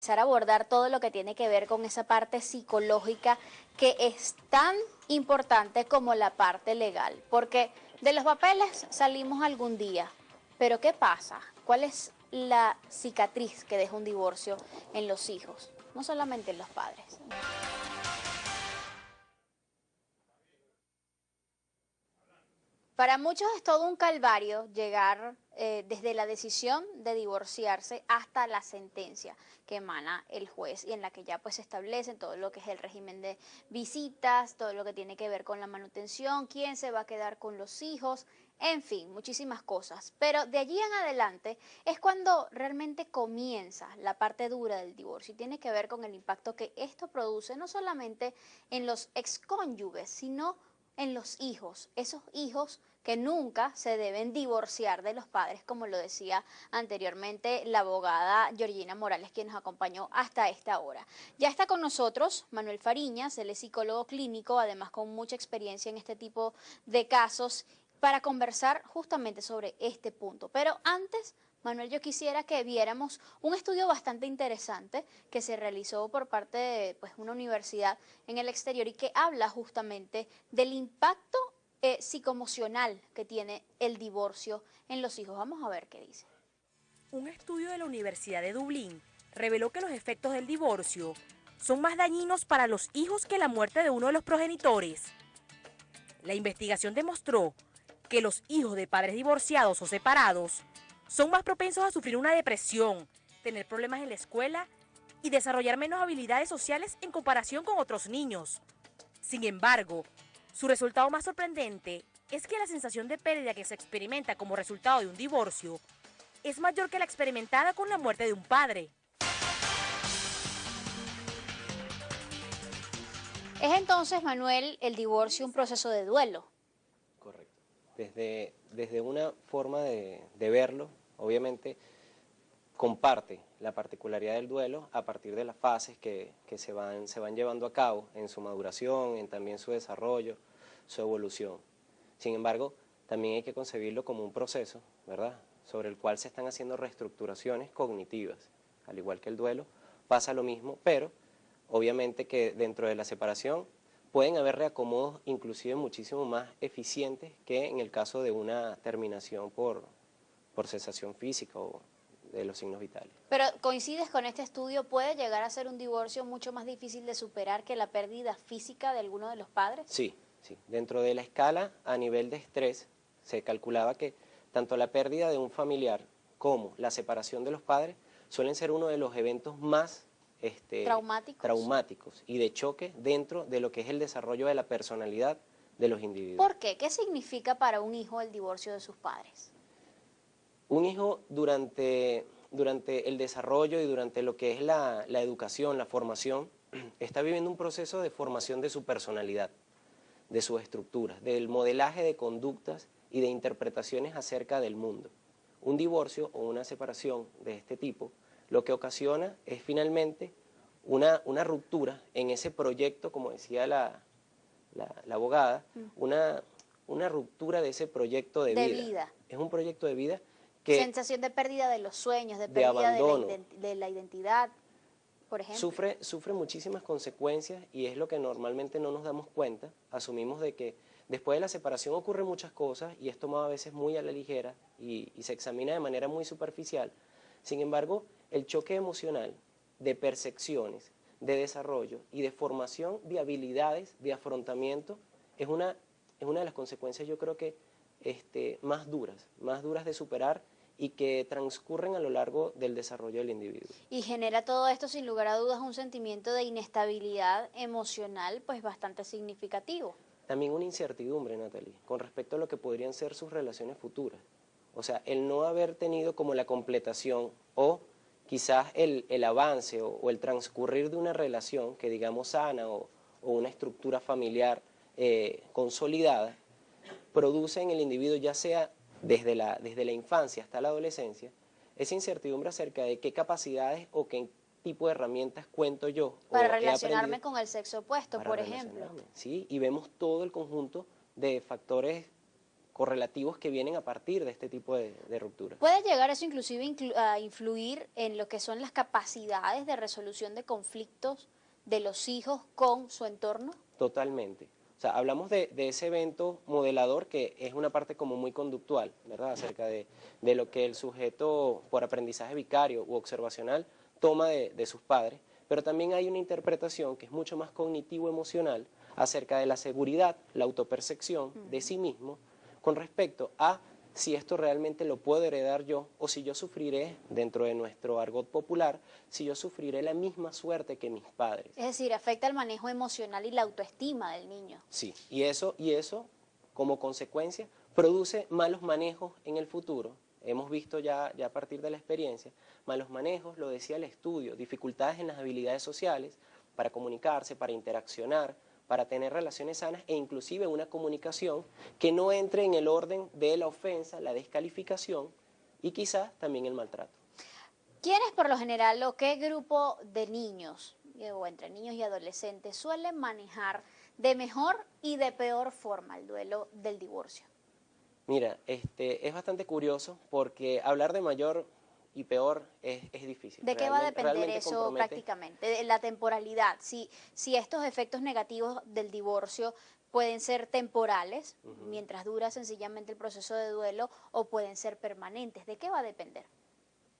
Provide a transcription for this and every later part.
A abordar todo lo que tiene que ver con esa parte psicológica que es tan importante como la parte legal, porque de los papeles salimos algún día, pero ¿qué pasa? ¿Cuál es la cicatriz que deja un divorcio en los hijos? No solamente en los padres. Para muchos es todo un calvario llegar desde la decisión de divorciarse hasta la sentencia que emana el juez y en la que ya pues se establece todo lo que es el régimen de visitas, todo lo que tiene que ver con la manutención, quién se va a quedar con los hijos, en fin, muchísimas cosas. Pero de allí en adelante es cuando realmente comienza la parte dura del divorcio y tiene que ver con el impacto que esto produce no solamente en los excónyuges, sino en los hijos, esos hijos que nunca se deben divorciar de los padres, como lo decía anteriormente la abogada Georgina Morales, quien nos acompañó hasta esta hora. Ya está con nosotros Manuel Fariñas, él es psicólogo clínico, además con mucha experiencia en este tipo de casos, para conversar justamente sobre este punto. Pero antes, Manuel, yo quisiera que viéramos un estudio bastante interesante que se realizó por parte de una universidad en el exterior y que habla justamente del impacto psicoemocional que tiene el divorcio en los hijos. Vamos a ver qué dice. Un estudio de la Universidad de Dublín reveló que los efectos del divorcio son más dañinos para los hijos que la muerte de uno de los progenitores. La investigación demostró que los hijos de padres divorciados o separados son más propensos a sufrir una depresión, tener problemas en la escuela y desarrollar menos habilidades sociales en comparación con otros niños. Sin embargo, su resultado más sorprendente es que la sensación de pérdida que se experimenta como resultado de un divorcio es mayor que la experimentada con la muerte de un padre. Es entonces, Manuel, el divorcio un proceso de duelo. Correcto. Desde una forma de verlo, obviamente comparte la particularidad del duelo a partir de las fases que se van llevando a cabo en su maduración, en también su desarrollo, su evolución. Sin embargo, también hay que concebirlo como un proceso, ¿verdad?, sobre el cual se están haciendo reestructuraciones cognitivas. Al igual que el duelo, pasa lo mismo, pero obviamente que dentro de la separación pueden haber reacomodos inclusive muchísimo más eficientes que en el caso de una terminación por cesación física o de los signos vitales. Pero coincides con este estudio, ¿puede llegar a ser un divorcio mucho más difícil de superar que la pérdida física de alguno de los padres? Sí, sí. Dentro de la escala a nivel de estrés se calculaba que tanto la pérdida de un familiar como la separación de los padres suelen ser uno de los eventos más traumáticos y de choque dentro de lo que es el desarrollo de la personalidad de los individuos. ¿Por qué? ¿Qué significa para un hijo el divorcio de sus padres? Un hijo durante el desarrollo y durante lo que es la educación, la formación, está viviendo un proceso de formación de su personalidad, de sus estructuras, del modelaje de conductas y de interpretaciones acerca del mundo. Un divorcio o una separación de este tipo lo que ocasiona es finalmente una ruptura en ese proyecto, como decía la abogada, una ruptura de ese proyecto de vida. Es un proyecto de vida que... Sensación de pérdida de los sueños, de de pérdida abandono, de la identidad, por ejemplo. Sufre muchísimas consecuencias y es lo que normalmente no nos damos cuenta. Asumimos de que después de la separación ocurren muchas cosas y es tomado a veces muy a la ligera y se examina de manera muy superficial. Sin embargo, el choque emocional de percepciones, de desarrollo y de formación de habilidades de afrontamiento es una de las consecuencias, yo creo que más duras de superar y que transcurren a lo largo del desarrollo del individuo. Y genera todo esto, sin lugar a dudas, un sentimiento de inestabilidad emocional pues bastante significativo. También una incertidumbre, Natalie, con respecto a lo que podrían ser sus relaciones futuras. O sea, el no haber tenido como la completación o quizás el avance o el transcurrir de una relación que digamos sana o una estructura familiar consolidada, produce en el individuo, ya sea desde la infancia hasta la adolescencia, esa incertidumbre acerca de qué capacidades o qué tipo de herramientas cuento yo. Para relacionarme con el sexo opuesto, por ejemplo. Sí, y vemos todo el conjunto de factores correlativos que vienen a partir de este tipo de ruptura. ¿Puede llegar eso inclusive a influir en lo que son las capacidades de resolución de conflictos de los hijos con su entorno? Totalmente. O sea, hablamos de ese evento modelador que es una parte como muy conductual, ¿verdad? Acerca de lo que el sujeto por aprendizaje vicario u observacional toma de sus padres, pero también hay una interpretación que es mucho más cognitivo-emocional acerca de la seguridad, la autopercepción de sí mismo con respecto a si esto realmente lo puedo heredar yo o si yo sufriré, dentro de nuestro argot popular, si yo sufriré la misma suerte que mis padres. Es decir, afecta el manejo emocional y la autoestima del niño. Sí, y eso como consecuencia produce malos manejos en el futuro. Hemos visto ya a partir de la experiencia, malos manejos, lo decía el estudio, dificultades en las habilidades sociales para comunicarse, para interaccionar, para tener relaciones sanas e inclusive una comunicación que no entre en el orden de la ofensa, la descalificación y quizás también el maltrato. ¿Quiénes por lo general o qué grupo de niños o entre niños y adolescentes suelen manejar de mejor y de peor forma el duelo del divorcio? Mira, es bastante curioso porque hablar de mayor y peor es difícil. ¿De qué va a depender eso prácticamente? De la temporalidad. Si estos efectos negativos del divorcio pueden ser temporales, mientras dura sencillamente el proceso de duelo, o pueden ser permanentes. ¿De qué va a depender?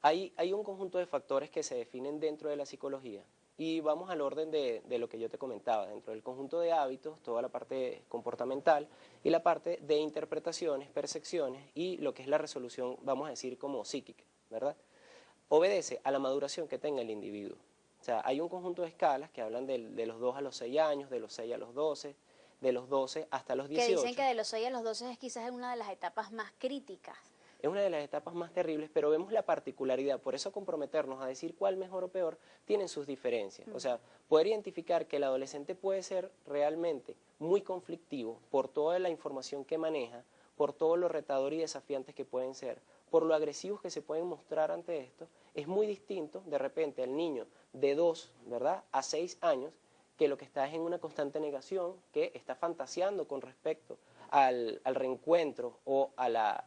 Hay un conjunto de factores que se definen dentro de la psicología y vamos al orden de lo que yo te comentaba, dentro del conjunto de hábitos, toda la parte comportamental y la parte de interpretaciones, percepciones y lo que es la resolución, vamos a decir, como psíquica, ¿verdad? Obedece a la maduración que tenga el individuo. O sea, hay un conjunto de escalas que hablan de los 2 a los 6 años, de los 6 a los 12, de los 12 hasta los 18. Que dicen que de los 6 a los 12 es quizás una de las etapas más críticas. Es una de las etapas más terribles, pero vemos la particularidad, por eso comprometernos a decir cuál mejor o peor tienen sus diferencias. O sea, poder identificar que el adolescente puede ser realmente muy conflictivo por toda la información que maneja, por todo lo retador y desafiantes que pueden ser, por lo agresivos que se pueden mostrar ante esto, es muy distinto de repente al niño de 2, ¿verdad?, a 6 años, que lo que está es en una constante negación, que está fantaseando con respecto al reencuentro o a la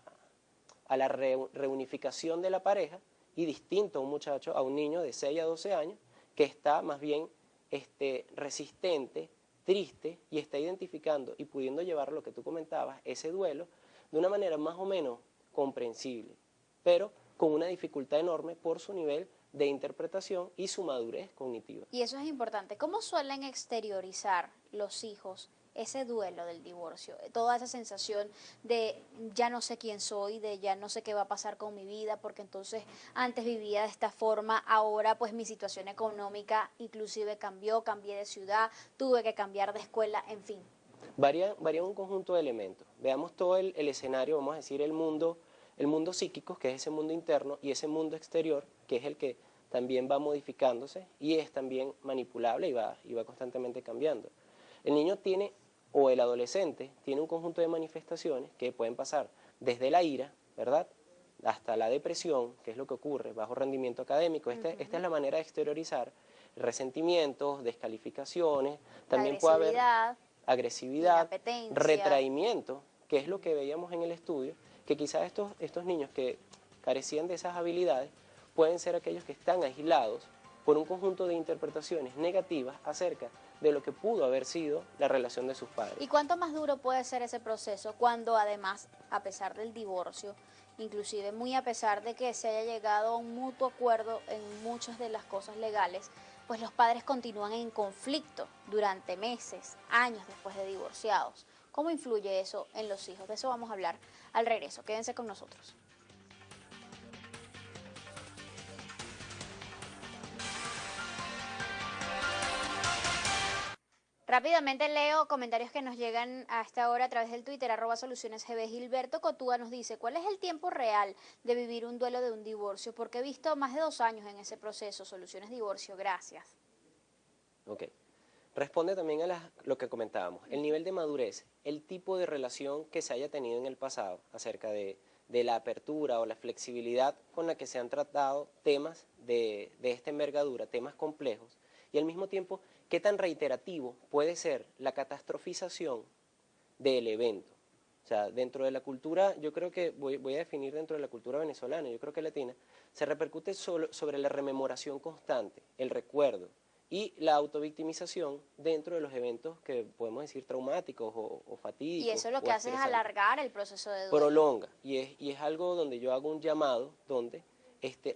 reunificación de la pareja, y distinto a un muchacho, a un niño de 6 a 12 años, que está más bien resistente, triste, y está identificando y pudiendo llevar lo que tú comentabas, ese duelo, de una manera más o menos comprensible, pero con una dificultad enorme por su nivel de interpretación y su madurez cognitiva. Y eso es importante. ¿Cómo suelen exteriorizar los hijos ese duelo del divorcio? Toda esa sensación de ya no sé quién soy, de ya no sé qué va a pasar con mi vida, porque entonces antes vivía de esta forma, ahora pues mi situación económica inclusive cambió, cambié de ciudad, tuve que cambiar de escuela, en fin. Varía un conjunto de elementos. Veamos todo el escenario, vamos a decir el mundo psíquico, que es ese mundo interno, y ese mundo exterior, que es el que también va modificándose y es también manipulable y va constantemente cambiando. El niño tiene, o el adolescente, tiene un conjunto de manifestaciones que pueden pasar desde la ira, ¿verdad?, hasta la depresión, que es lo que ocurre, bajo rendimiento académico. Esta es la manera de exteriorizar resentimientos, descalificaciones, también puede haber agresividad, retraimiento, que es lo que veíamos en el estudio, que quizás estos niños que carecían de esas habilidades pueden ser aquellos que están aislados por un conjunto de interpretaciones negativas acerca de lo que pudo haber sido la relación de sus padres. ¿Y cuánto más duro puede ser ese proceso cuando además, a pesar del divorcio, inclusive muy a pesar de que se haya llegado a un mutuo acuerdo en muchas de las cosas legales, pues los padres continúan en conflicto durante meses, años después de divorciados? ¿Cómo influye eso en los hijos? De eso vamos a hablar al regreso. Quédense con nosotros. Rápidamente leo comentarios que nos llegan a esta hora a través del Twitter, @solucionesgb. Gilberto Cotúa nos dice: ¿cuál es el tiempo real de vivir un duelo de un divorcio? Porque he visto más de 2 años en ese proceso. Soluciones Divorcio, gracias. Ok. Responde también a lo que comentábamos, el nivel de madurez, el tipo de relación que se haya tenido en el pasado acerca de la apertura o la flexibilidad con la que se han tratado temas de esta envergadura, temas complejos, y al mismo tiempo qué tan reiterativo puede ser la catastrofización del evento. O sea, dentro de la cultura, yo creo que, voy a definir dentro de la cultura venezolana, yo creo que latina, se repercute sobre la rememoración constante, el recuerdo y la autovictimización dentro de los eventos que podemos decir traumáticos o fatídicos. Y eso lo que hace es alargar el proceso de duelo. Prolonga, y es algo donde yo hago un llamado, donde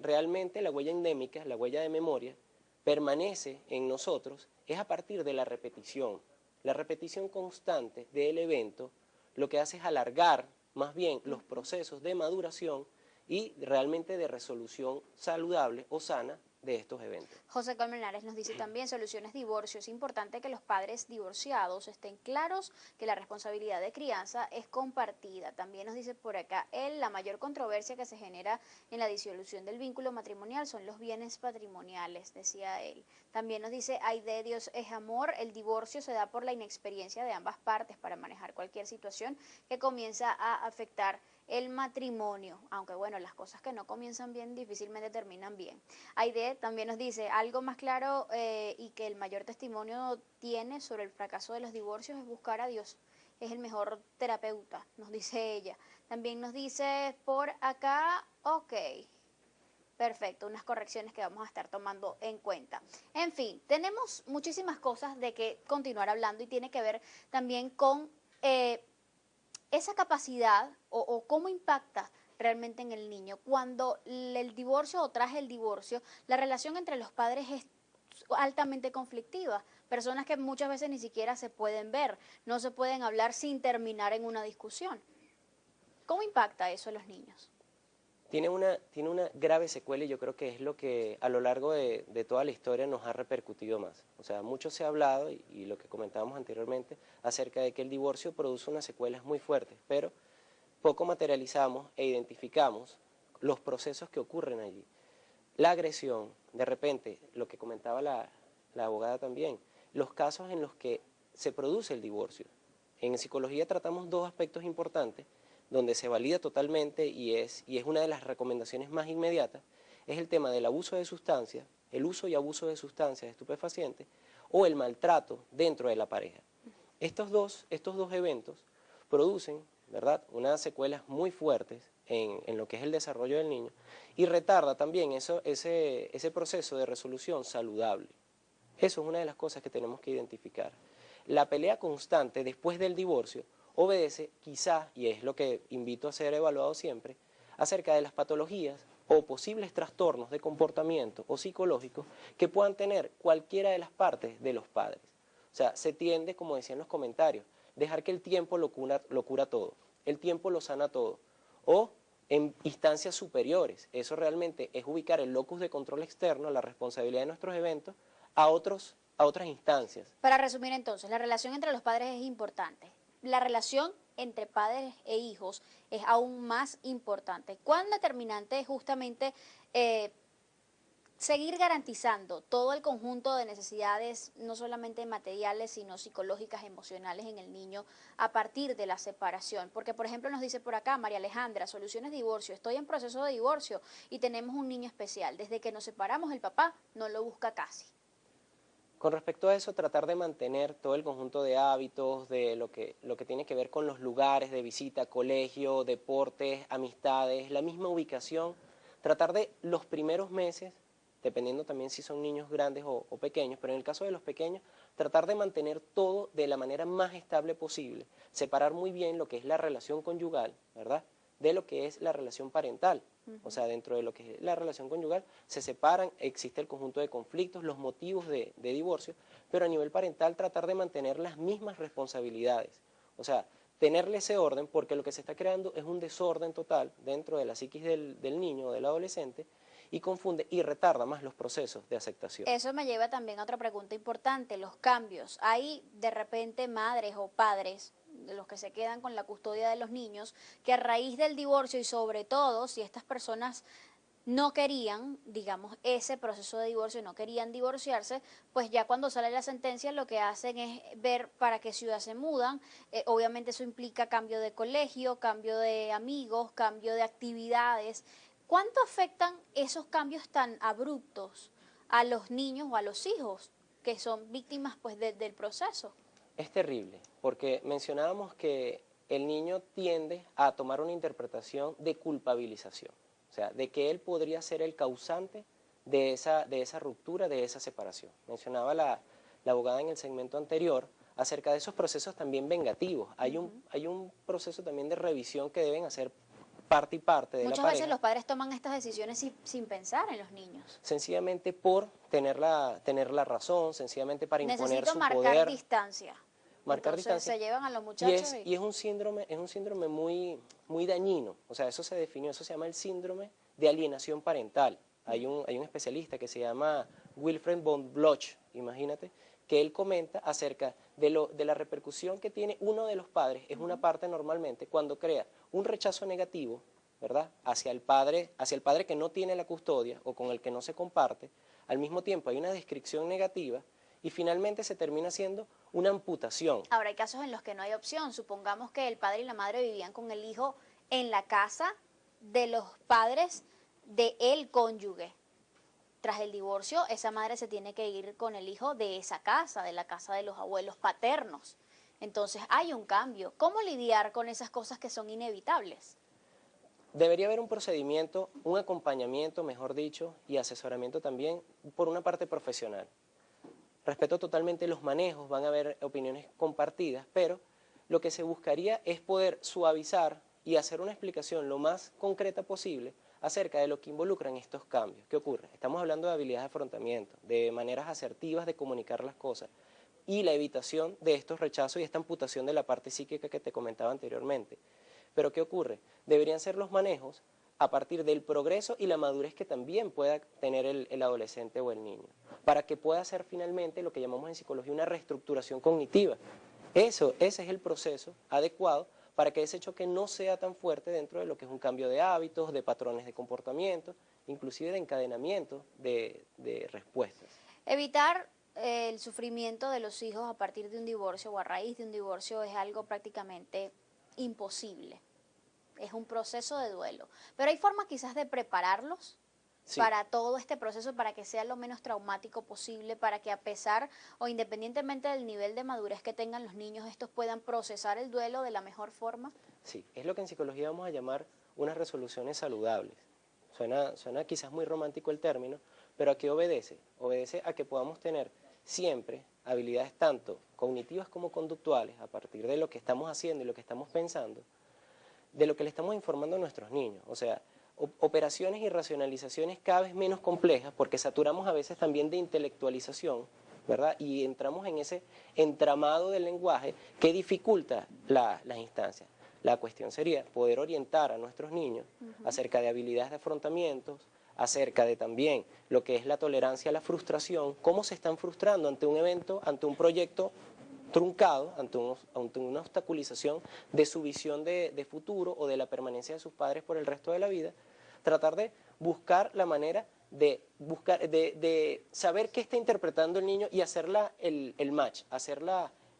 realmente la huella endémica, la huella de memoria, permanece en nosotros, es a partir de la repetición. La repetición constante del evento lo que hace es alargar más bien los procesos de maduración y realmente de resolución saludable o sana de estos eventos. José Colmenares nos dice también, soluciones divorcio, es importante que los padres divorciados estén claros que la responsabilidad de crianza es compartida. También nos dice por acá, la mayor controversia que se genera en la disolución del vínculo matrimonial son los bienes patrimoniales, decía él. También nos dice, ay de Dios es amor, el divorcio se da por la inexperiencia de ambas partes para manejar cualquier situación que comienza a afectar el matrimonio, aunque bueno, las cosas que no comienzan bien difícilmente terminan bien. Aide también nos dice, algo más claro y que el mayor testimonio tiene sobre el fracaso de los divorcios es buscar a Dios, es el mejor terapeuta, nos dice ella. También nos dice por acá, ok, perfecto, unas correcciones que vamos a estar tomando en cuenta. En fin, tenemos muchísimas cosas de que continuar hablando y tiene que ver también con esa capacidad o cómo impacta realmente en el niño. Cuando el divorcio o tras el divorcio, la relación entre los padres es altamente conflictiva. Personas que muchas veces ni siquiera se pueden ver, no se pueden hablar sin terminar en una discusión. ¿Cómo impacta eso a los niños? Tiene una grave secuela y yo creo que es lo que a lo largo de toda la historia nos ha repercutido más. O sea, mucho se ha hablado, y lo que comentábamos anteriormente, acerca de que el divorcio produce unas secuelas muy fuertes, pero poco materializamos e identificamos los procesos que ocurren allí. La agresión, de repente, lo que comentaba la abogada también, los casos en los que se produce el divorcio. En psicología tratamos dos aspectos importantes, donde se valida totalmente y es una de las recomendaciones más inmediatas, es el tema del abuso de sustancias, el uso y abuso de sustancias estupefacientes o el maltrato dentro de la pareja. Estos dos eventos producen, ¿verdad?, unas secuelas muy fuertes en lo que es el desarrollo del niño y retarda también ese proceso de resolución saludable. Eso es una de las cosas que tenemos que identificar. La pelea constante después del divorcio obedece quizás, y es lo que invito a ser evaluado siempre, acerca de las patologías o posibles trastornos de comportamiento o psicológicos que puedan tener cualquiera de las partes de los padres. O sea, se tiende, como decían los comentarios, dejar que el tiempo lo cura todo, el tiempo lo sana todo, o en instancias superiores. Eso realmente es ubicar el locus de control externo, la responsabilidad de nuestros eventos, a otras instancias. Para resumir entonces, la relación entre los padres es importante. La relación entre padres e hijos es aún más importante. ¿Cuán determinante es justamente seguir garantizando todo el conjunto de necesidades, no solamente materiales, sino psicológicas, emocionales en el niño a partir de la separación? Porque, por ejemplo, nos dice por acá María Alejandra, soluciones de divorcio, estoy en proceso de divorcio y tenemos un niño especial. Desde que nos separamos, el papá no lo busca casi. Con respecto a eso, tratar de mantener todo el conjunto de hábitos, de lo que tiene que ver con los lugares de visita, colegio, deportes, amistades, la misma ubicación, tratar de los primeros meses, dependiendo también si son niños grandes o pequeños, pero en el caso de los pequeños, tratar de mantener todo de la manera más estable posible, separar muy bien lo que es la relación conyugal, ¿verdad?, de lo que es la relación parental. O sea, dentro de lo que es la relación conyugal se separan, existe el conjunto de conflictos, los motivos de divorcio, pero a nivel parental tratar de mantener las mismas responsabilidades. O sea, tenerle ese orden, porque lo que se está creando es un desorden total dentro de la psiquis del niño o del adolescente, y confunde y retarda más los procesos de aceptación. Eso me lleva también a otra pregunta importante, los cambios. Hay de repente madres o padres de los que se quedan con la custodia de los niños, que a raíz del divorcio y sobre todo si estas personas no querían, digamos, ese proceso de divorcio, no querían divorciarse, pues ya cuando sale la sentencia lo que hacen es ver para qué ciudad se mudan. Obviamente eso implica cambio de colegio, cambio de amigos, cambio de actividades. ¿Cuánto afectan esos cambios tan abruptos a los niños o a los hijos que son víctimas pues del proceso? Es terrible, porque mencionábamos que el niño tiende a tomar una interpretación de culpabilización, o sea, de que él podría ser el causante de esa ruptura, de esa separación. Mencionaba la abogada en el segmento anterior acerca de esos procesos también vengativos. Hay un proceso también de revisión que deben hacer parte y parte de la pareja. Muchas veces los padres toman estas decisiones sin pensar en los niños. Sencillamente por tener la razón, sencillamente para imponer su Necesito poder. marcar distancia. Marcar Entonces distancia. se llevan a los muchachos y es un síndrome muy dañino. O sea, eso se definió, eso se llama el síndrome de alienación parental. Hay un especialista que se llama Wilfred von Bloch, imagínate, que él comenta acerca de la repercusión que tiene uno de los padres, es una parte normalmente, cuando crea un rechazo negativo, ¿verdad?, hacia el padre que no tiene la custodia o con el que no se comparte. Al mismo tiempo hay una descripción negativa y finalmente se termina haciendo una amputación. Ahora, hay casos en los que no hay opción. Supongamos que el padre y la madre vivían con el hijo en la casa de los padres del cónyuge. Tras el divorcio, esa madre se tiene que ir con el hijo de esa casa, de la casa de los abuelos paternos. Entonces hay un cambio. ¿Cómo lidiar con esas cosas que son inevitables? Debería haber un procedimiento, un acompañamiento, mejor dicho, y asesoramiento también por una parte profesional. Respeto totalmente los manejos, van a haber opiniones compartidas, pero lo que se buscaría es poder suavizar y hacer una explicación lo más concreta posible acerca de lo que involucran estos cambios. ¿Qué ocurre? Estamos hablando de habilidades de afrontamiento, de maneras asertivas de comunicar las cosas y la evitación de estos rechazos y esta amputación de la parte psíquica que te comentaba anteriormente. Pero ¿qué ocurre? Deberían ser los manejos a partir del progreso y la madurez que también pueda tener el adolescente o el niño, para que pueda hacer finalmente lo que llamamos en psicología una reestructuración cognitiva. Ese es el proceso adecuado para que ese choque no sea tan fuerte dentro de lo que es un cambio de hábitos, de patrones de comportamiento, inclusive de encadenamiento de respuestas. Evitar el sufrimiento de los hijos a partir de un divorcio o a raíz de un divorcio es algo prácticamente imposible. Es un proceso de duelo. Pero hay formas quizás de prepararlos para todo este proceso, para que sea lo menos traumático posible, para que a pesar o independientemente del nivel de madurez que tengan los niños, estos puedan procesar el duelo de la mejor forma. Sí, es lo que en psicología vamos a llamar unas resoluciones saludables. Suena quizás muy romántico el término, pero ¿a qué obedece? Obedece a que podamos tener siempre habilidades tanto cognitivas como conductuales a partir de lo que estamos haciendo y lo que estamos pensando, de lo que le estamos informando a nuestros niños. O sea, operaciones y racionalizaciones cada vez menos complejas, porque saturamos a veces también de intelectualización, ¿verdad? Y entramos en ese entramado del lenguaje que dificulta las instancias. La cuestión sería poder orientar a nuestros niños acerca de habilidades de afrontamientos, acerca de también lo que es la tolerancia a la frustración, cómo se están frustrando ante un evento, ante un proyecto truncado, ante una obstaculización de su visión de futuro o de la permanencia de sus padres por el resto de la vida, tratar de buscar la manera de saber qué está interpretando el niño y hacer el match, hacer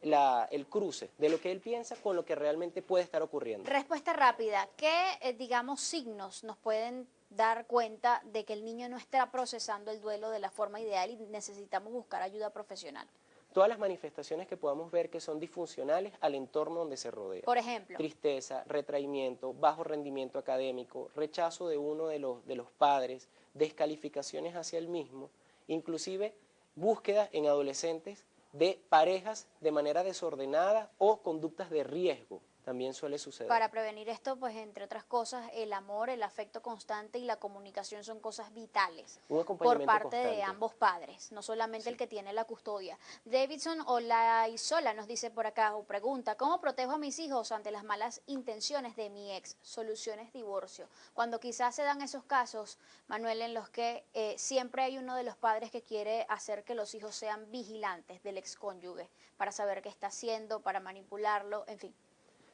el cruce de lo que él piensa con lo que realmente puede estar ocurriendo. Respuesta rápida. ¿Qué, digamos, signos nos pueden dar cuenta de que el niño no está procesando el duelo de la forma ideal y necesitamos buscar ayuda profesional? Todas las manifestaciones que podamos ver que son disfuncionales al entorno donde se rodea. Por ejemplo. Tristeza, retraimiento, bajo rendimiento académico, rechazo de uno de los padres, descalificaciones hacia el mismo, inclusive búsqueda en adolescentes de parejas de manera desordenada o conductas de riesgo. También suele suceder. Para prevenir esto, pues entre otras cosas, el amor, el afecto constante y la comunicación son cosas vitales por parte de ambos padres, no solamente el que tiene la custodia. Davidson Olaizola nos dice por acá o pregunta, ¿cómo protejo a mis hijos ante las malas intenciones de mi ex? Soluciones divorcio. Cuando quizás se dan esos casos, Manuel, en los que siempre hay uno de los padres que quiere hacer que los hijos sean vigilantes del excónyuge para saber qué está haciendo, para manipularlo, en fin.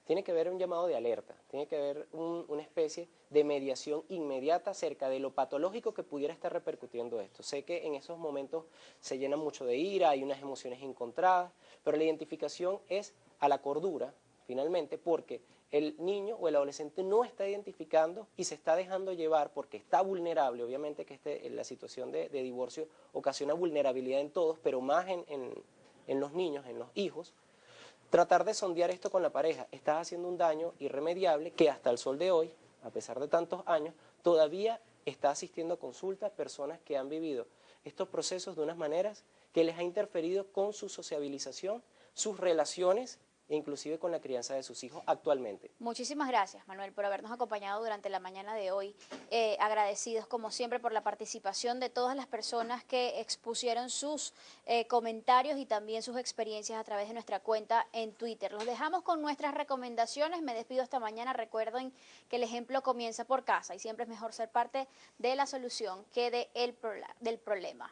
Tiene que haber un llamado de alerta, tiene que haber una especie de mediación inmediata acerca de lo patológico que pudiera estar repercutiendo esto. Sé que en esos momentos se llena mucho de ira, hay unas emociones encontradas, pero la identificación es a la cordura, finalmente, porque el niño o el adolescente no está identificando y se está dejando llevar porque está vulnerable. Obviamente que la situación de divorcio ocasiona vulnerabilidad en todos, pero más en los niños, en los hijos. tratar de sondear esto con la pareja. Estás haciendo un daño irremediable que hasta el sol de hoy, a pesar de tantos años, todavía está asistiendo a consultas personas que han vivido estos procesos de unas maneras que les ha interferido con su sociabilización, sus relaciones e inclusive con la crianza de sus hijos actualmente. Muchísimas gracias, Manuel, por habernos acompañado durante la mañana de hoy. Agradecidos, como siempre, por la participación de todas las personas que expusieron sus comentarios y también sus experiencias a través de nuestra cuenta en Twitter. Los dejamos con nuestras recomendaciones. Me despido hasta mañana. Recuerden que el ejemplo comienza por casa y siempre es mejor ser parte de la solución que del problema.